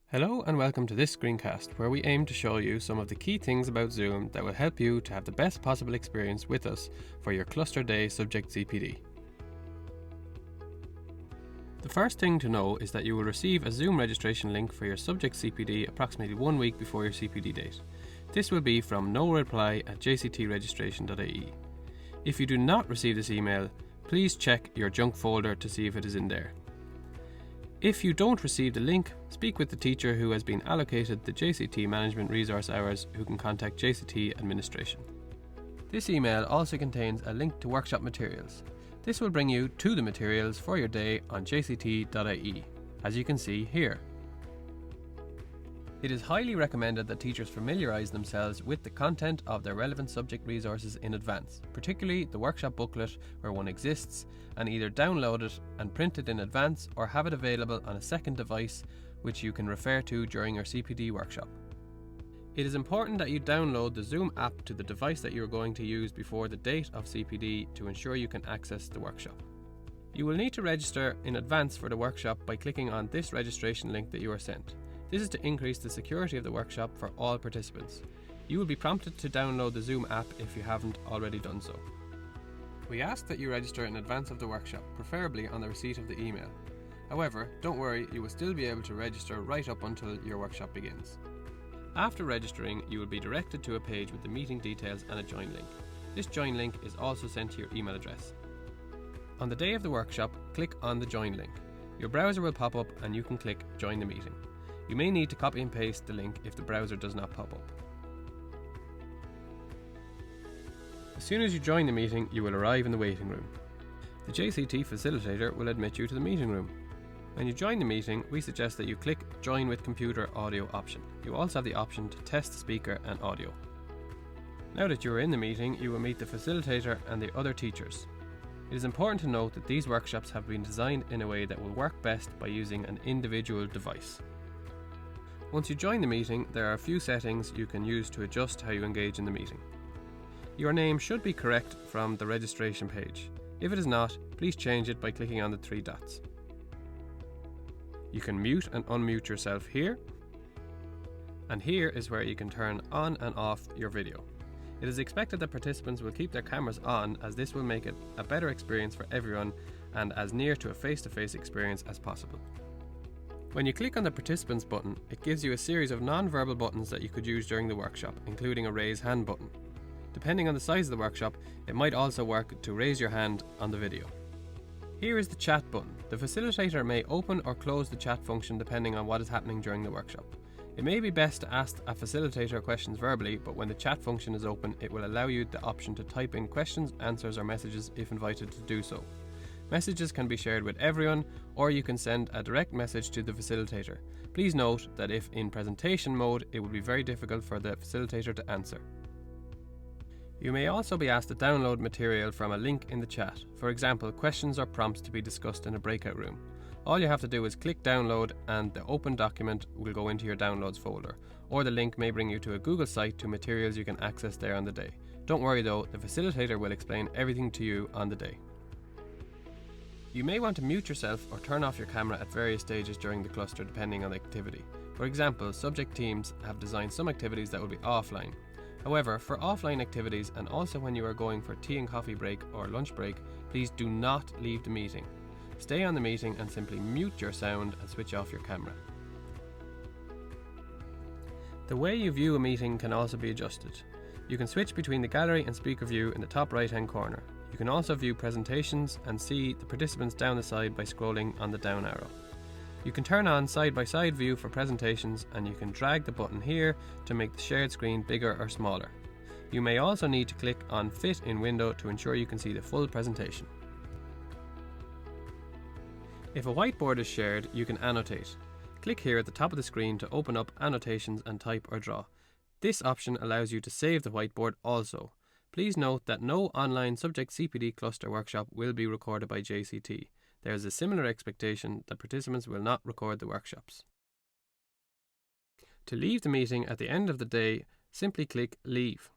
Hello and welcome to this screencast where we aim to show you some of the key things about Zoom that will help you to have the best possible experience with us for your Cluster Day Subject CPD. The first thing to know is that you will receive a Zoom registration link for your Subject CPD approximately 1 week before your CPD date. This will be from noreply@jctregistration.ie. If you do not receive this email, please check your junk folder to see if it is in there. If you don't receive the link, speak with the teacher who has been allocated the JCT Management Resource Hours who can contact JCT Administration. This email also contains a link to workshop materials. This will bring you to the materials for your day on jct.ie, as you can see here. It is highly recommended that teachers familiarise themselves with the content of their relevant subject resources in advance, particularly the workshop booklet where one exists, and either download it and print it in advance or have it available on a second device which you can refer to during your CPD workshop. It is important that you download the Zoom app to the device that you are going to use before the date of CPD to ensure you can access the workshop. You will need to register in advance for the workshop by clicking on this registration link that you are sent. This is to increase the security of the workshop for all participants. You will be prompted to download the Zoom app if you haven't already done so. We ask that you register in advance of the workshop, preferably on the receipt of the email. However, don't worry, you will still be able to register right up until your workshop begins. After registering, you will be directed to a page with the meeting details and a join link. This join link is also sent to your email address. On the day of the workshop, click on the join link. Your browser will pop up and you can click join the meeting. You may need to copy and paste the link if the browser does not pop up. As soon as you join the meeting, you will arrive in the waiting room. The JCT facilitator will admit you to the meeting room. When you join the meeting, we suggest that you click Join with Computer Audio option. You also have the option to test the speaker and audio. Now that you are in the meeting, you will meet the facilitator and the other teachers. It is important to note that these workshops have been designed in a way that will work best by using an individual device. Once you join the meeting, there are a few settings you can use to adjust how you engage in the meeting. Your name should be correct from the registration page. If it is not, please change it by clicking on the 3 dots. You can mute and unmute yourself here, and here is where you can turn on and off your video. It is expected that participants will keep their cameras on, as this will make it a better experience for everyone and as near to a face-to-face experience as possible. When you click on the Participants button, it gives you a series of non-verbal buttons that you could use during the workshop, including a raise hand button. Depending on the size of the workshop, it might also work to raise your hand on the video. Here is the chat button. The facilitator may open or close the chat function depending on what is happening during the workshop. It may be best to ask a facilitator questions verbally, but when the chat function is open, it will allow you the option to type in questions, answers, or messages if invited to do so. Messages can be shared with everyone, or you can send a direct message to the facilitator. Please note that if in presentation mode, it will be very difficult for the facilitator to answer. You may also be asked to download material from a link in the chat, for example, questions or prompts to be discussed in a breakout room. All you have to do is click download and the open document will go into your downloads folder, or the link may bring you to a Google site to materials you can access there on the day. Don't worry though, the facilitator will explain everything to you on the day. You may want to mute yourself or turn off your camera at various stages during the cluster depending on the activity. For example, subject teams have designed some activities that will be offline. However, for offline activities and also when you are going for tea and coffee break or lunch break, please do not leave the meeting. Stay on the meeting and simply mute your sound and switch off your camera. The way you view a meeting can also be adjusted. You can switch between the gallery and speaker view in the top right hand corner. You can also view presentations and see the participants down the side by scrolling on the down arrow. You can turn on side-by-side view for presentations, and you can drag the button here to make the shared screen bigger or smaller. You may also need to click on Fit in Window to ensure you can see the full presentation. If a whiteboard is shared, you can annotate. Click here at the top of the screen to open up Annotations and type or draw. This option allows you to save the whiteboard also. Please note that no online Subject CPD cluster workshop will be recorded by JCT. There is a similar expectation that participants will not record the workshops. To leave the meeting at the end of the day, simply click Leave.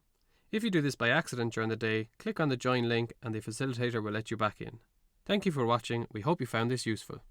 If you do this by accident during the day, click on the Join link and the facilitator will let you back in. Thank you for watching. We hope you found this useful.